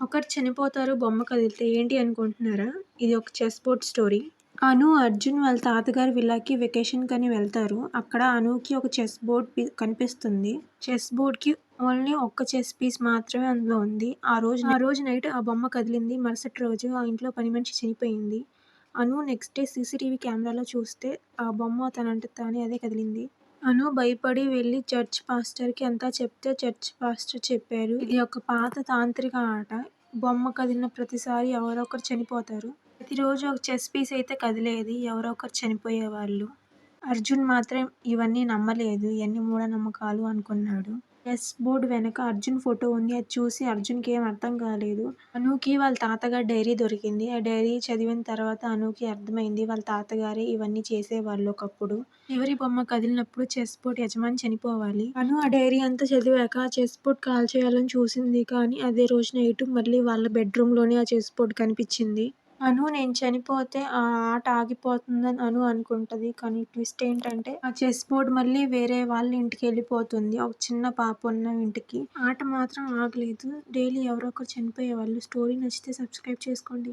ఒకరు చనిపోతారు బొమ్మ కదిలితే ఏంటి అనుకుంటున్నారా? ఇది ఒక చెస్ బోర్డ్ స్టోరీ. అను, అర్జున్ వాళ్ళ తాతగారి విల్లాకి వెకేషన్‌కని వెళ్తారు. అక్కడ అనుకి ఒక చెస్ బోర్డ్ కనిపిస్తుంది. చెస్ బోర్డ్‌కి ఓన్లీ ఒక్క చెస్ పీస్ మాత్రమే అందులో ఉంది. ఆ రోజు నైట్ ఆ బొమ్మ కదిలింది. మరుసటి రోజు ఆ ఇంట్లో పని మనిషి చనిపోయింది. అను నెక్స్ట్ డే సీసీటీవీ కెమెరాలో చూస్తే ఆ బొమ్మ తనంతట తానే అదే కదిలింది. అను భయపడి వెళ్లి చర్చ్ పాస్టర్‌కి అంతా చెప్తే చర్చ్ పాస్టర్ చెప్పారు. ఇది ఒక పాత తాంత్రిక ఆట. బొమ్మ కదిలిన ప్రతిసారి ఎవరో ఒకరు చనిపోతారు. ప్రతిరోజు ఒక చెస్ పీస్ అయితే కదిలేది. ఎవరో ఒకరు చనిపోయేవాళ్ళు. అర్జున్ మాత్రం ఇవన్నీ నమ్మలేదు. ఇయన్నీ మూఢనమ్మకాలు అనుకున్నాడు. చెస్ బోర్డ్ వెనక అర్జున్ ఫోటో ఉంది. అది చూసి అర్జున్‌కి ఏం అర్థం కాలేదు. అనుకి వాళ్ళ తాతగారి డైరీ దొరికింది. ఆ డైరీ చదివిన తర్వాత అనుకి అర్థమైంది వాళ్ళ తాతగారే ఇవన్నీ చేసేవాళ్ళు ఒకప్పుడు. చివరి బొమ్మ కదిలినప్పుడు చెస్ బోర్డ్ యజమాని చనిపోవాలి. అను ఆ డైరీ అంతా చదివాక ఆ చెస్ బోర్డ్ కాల్చేయాలని చూసింది. కానీ అదే రోజు నైట్ మళ్ళీ వాళ్ళ బెడ్‌రూమ్‌లోనే ఆ చెస్ బోర్డ్ కనిపించింది. అను నేను చనిపోతే ఆ ఆట ఆగిపోతుందని అను అనుకుంటది. కానీ ట్విస్ట్ ఏంటంటే ఆ చెస్ బోర్డ్ మళ్ళీ వేరే వాళ్ళ ఇంటికెళ్ళిపోతుంది. ఒక చిన్న పాప ఉన్న ఇంటికి. ఆట మాత్రం ఆగలేదు. డైలీ ఎవరో ఒకరు చనిపోయేవాళ్ళు. స్టోరీ నచ్చితే సబ్స్క్రైబ్ చేసుకోండి.